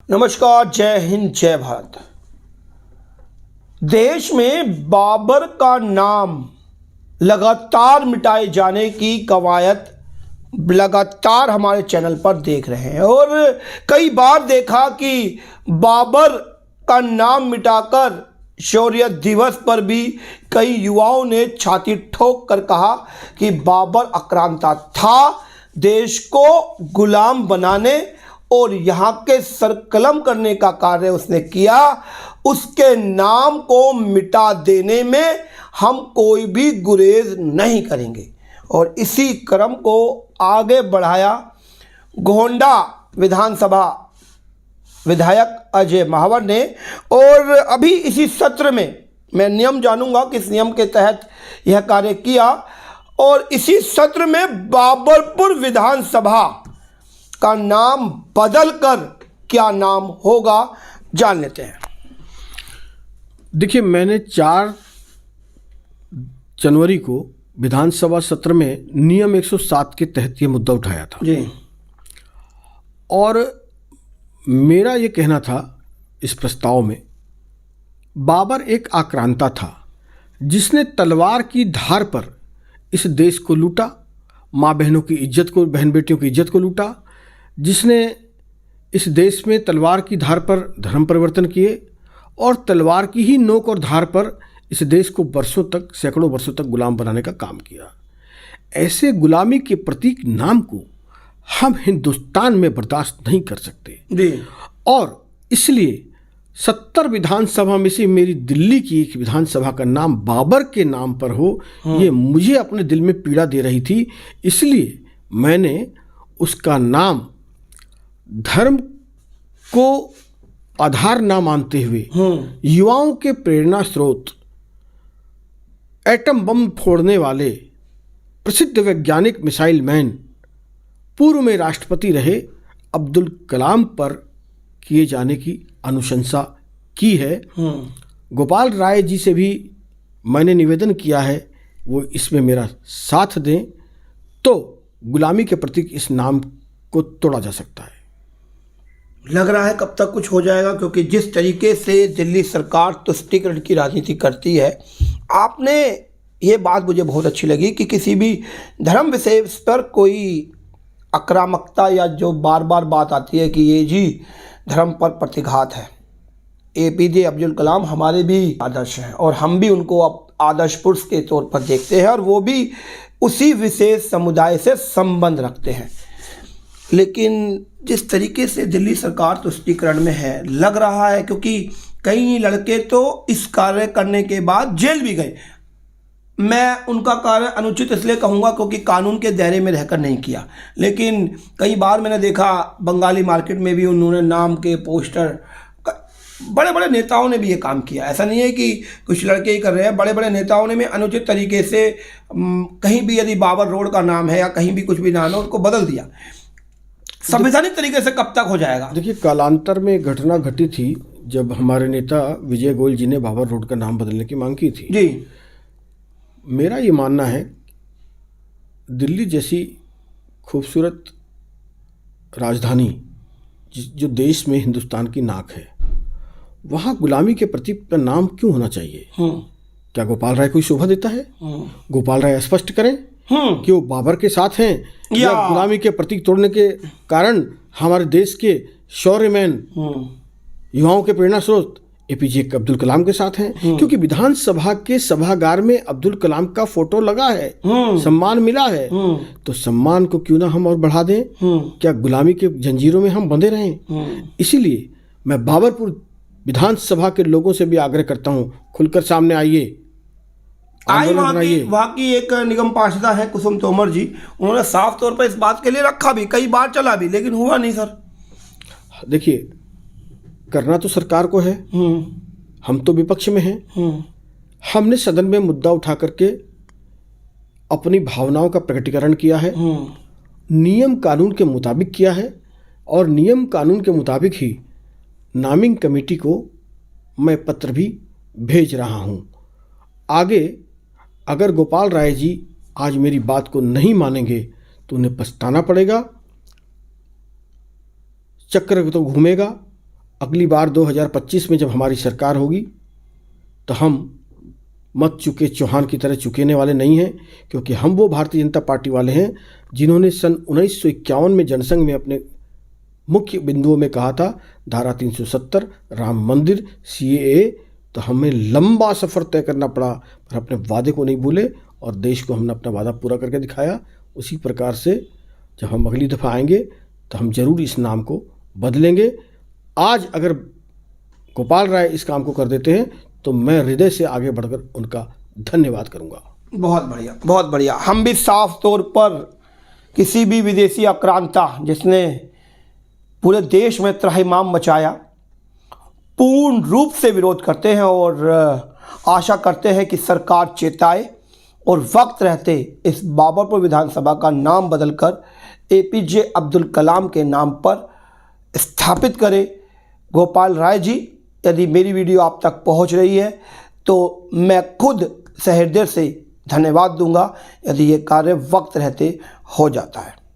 नमस्कार, जय हिंद, जय भारत। देश में बाबर का नाम लगातार मिटाए जाने की कवायद लगातार हमारे चैनल पर देख रहे हैं और कई बार देखा कि बाबर का नाम मिटाकर शौर्य दिवस पर भी कई युवाओं ने छाती ठोक कर कहा कि बाबर आक्रांता था, देश को गुलाम बनाने और यहाँ के सरकलम करने का कार्य उसने किया। उसके नाम को मिटा देने में हम कोई भी गुरेज नहीं करेंगे और इसी क्रम को आगे बढ़ाया गोंडा विधानसभा विधायक अजय महावर ने। और अभी इसी सत्र में मैं नियम जानूंगा किस नियम के तहत यह कार्य किया और इसी सत्र में बाबरपुर विधानसभा का नाम बदलकर क्या नाम होगा, जान लेते हैं। देखिए, मैंने 4 जनवरी को विधानसभा सत्र में नियम 107 के तहत ये मुद्दा उठाया था जी। और मेरा ये कहना था इस प्रस्ताव में, बाबर एक आक्रांता था जिसने तलवार की धार पर इस देश को लूटा, माँ बहनों की इज्जत को, बहन बेटियों की इज्जत को लूटा, जिसने इस देश में तलवार की धार पर धर्म परिवर्तन किए और तलवार की ही नोक और धार पर इस देश को वर्षों तक, सैकड़ों वर्षों तक गुलाम बनाने का काम किया। ऐसे गुलामी के प्रतीक नाम को हम हिंदुस्तान में बर्दाश्त नहीं कर सकते जी। और इसलिए 70 विधानसभा में से मेरी दिल्ली की एक विधानसभा का नाम बाबर के नाम पर हो, ये मुझे अपने दिल में पीड़ा दे रही थी। इसलिए मैंने उसका नाम धर्म को आधार ना मानते हुए युवाओं के प्रेरणा स्रोत, एटम बम फोड़ने वाले प्रसिद्ध वैज्ञानिक मिसाइल मैन, पूर्व में राष्ट्रपति रहे अब्दुल कलाम पर किए जाने की अनुशंसा की है। गोपाल राय जी से भी मैंने निवेदन किया है वो इसमें मेरा साथ दें, तो गुलामी के प्रतीक इस नाम को तोड़ा जा सकता है। लग रहा है कब तक कुछ हो जाएगा, क्योंकि जिस तरीके से दिल्ली सरकार तुष्टीकरण की राजनीति करती है, आपने ये बात मुझे बहुत अच्छी लगी कि किसी भी धर्म विशेष पर कोई आक्रामकता या जो बार बार बात आती है कि ये जी धर्म पर प्रतिघात है। APJ अब्दुल कलाम हमारे भी आदर्श हैं और हम भी उनको आदर्श पुरुष के तौर पर देखते हैं और वो भी उसी विशेष समुदाय से संबंध रखते हैं। लेकिन जिस तरीके से दिल्ली सरकार तुष्टीकरण में है, लग रहा है क्योंकि कई लड़के तो इस कार्य करने के बाद जेल भी गए। मैं उनका कार्य अनुचित इसलिए कहूँगा क्योंकि कानून के दायरे में रहकर नहीं किया, लेकिन कई बार मैंने देखा बंगाली मार्केट में भी उन्होंने नाम के पोस्टर, बड़े बड़े नेताओं ने भी ये काम किया। ऐसा नहीं है कि कुछ लड़के ही कर रहे हैं, बड़े बड़े नेताओं ने भी अनुचित तरीके से कहीं भी यदि बाबर रोड का नाम है या कहीं भी कुछ भी नाम है उसको बदल दिया। संवैधानिक तरीके से कब तक हो जाएगा? देखिए, कालांतर में घटना घटी थी जब हमारे नेता विजय गोयल जी ने बाबर रोड का नाम बदलने की मांग की थी जी। मेरा ये मानना है, दिल्ली जैसी खूबसूरत राजधानी जो देश में हिंदुस्तान की नाक है, वहाँ गुलामी के प्रतीक का नाम क्यों होना चाहिए? क्या गोपाल राय कोई शोभा देता है? गोपाल राय स्पष्ट करें कि वो बाबर के साथ हैं या गुलामी के प्रतीक तोड़ने के कारण हमारे देश के शौर्यमैन युवाओं के प्रेरणा स्रोत APJ अब्दुल कलाम के साथ हैं। क्योंकि विधानसभा के सभागार में अब्दुल कलाम का फोटो लगा है, सम्मान मिला है, तो सम्मान को क्यों ना हम और बढ़ा दें? क्या गुलामी के जंजीरों में हम बंधे रहें? इसीलिए मैं बाबरपुर विधानसभा के लोगों से भी आग्रह करता हूं, खुलकर सामने आइए, वहाँ की एक निगम पार्षदा है कुसुम तोमर जी, उन्होंने साफ तौर पर इस बात के लिए रखा भी, कई बार चला भी, लेकिन हुआ नहीं सर। देखिए, करना तो सरकार को है, हम तो विपक्ष में हैं। हमने सदन में मुद्दा उठा करके अपनी भावनाओं का प्रकटीकरण किया है, नियम कानून के मुताबिक किया है और नियम कानून के मुताबिक ही नामिंग कमेटी को मैं पत्र भी भेज रहा हूं। आगे अगर गोपाल राय जी आज मेरी बात को नहीं मानेंगे तो उन्हें पछताना पड़ेगा, चक्र तो घूमेगा अगली बार 2025 में जब हमारी सरकार होगी तो हम मत चुके चौहान की तरह चुकेने वाले नहीं हैं, क्योंकि हम वो भारतीय जनता पार्टी वाले हैं जिन्होंने सन 1951 में जनसंघ में अपने मुख्य बिंदुओं में कहा था धारा 370, राम मंदिर, CAA। तो हमें लंबा सफ़र तय करना पड़ा पर अपने वादे को नहीं भूले और देश को हमने अपना वादा पूरा करके दिखाया। उसी प्रकार से जब हम अगली दफ़ा आएंगे तो हम ज़रूर इस नाम को बदलेंगे। आज अगर गोपाल राय इस काम को कर देते हैं तो मैं हृदय से आगे बढ़कर उनका धन्यवाद करूंगा। बहुत बढ़िया, बहुत बढ़िया। हम भी साफ तौर पर किसी भी विदेशी आक्रांता जिसने पूरे देश में त्राहिमाम मचाया, पूर्ण रूप से विरोध करते हैं और आशा करते हैं कि सरकार चेताए और वक्त रहते इस बाबरपुर विधानसभा का नाम बदलकर APJ अब्दुल कलाम के नाम पर स्थापित करे। गोपाल राय जी, यदि मेरी वीडियो आप तक पहुंच रही है तो मैं खुद सहृदय से धन्यवाद दूंगा यदि ये कार्य वक्त रहते हो जाता है।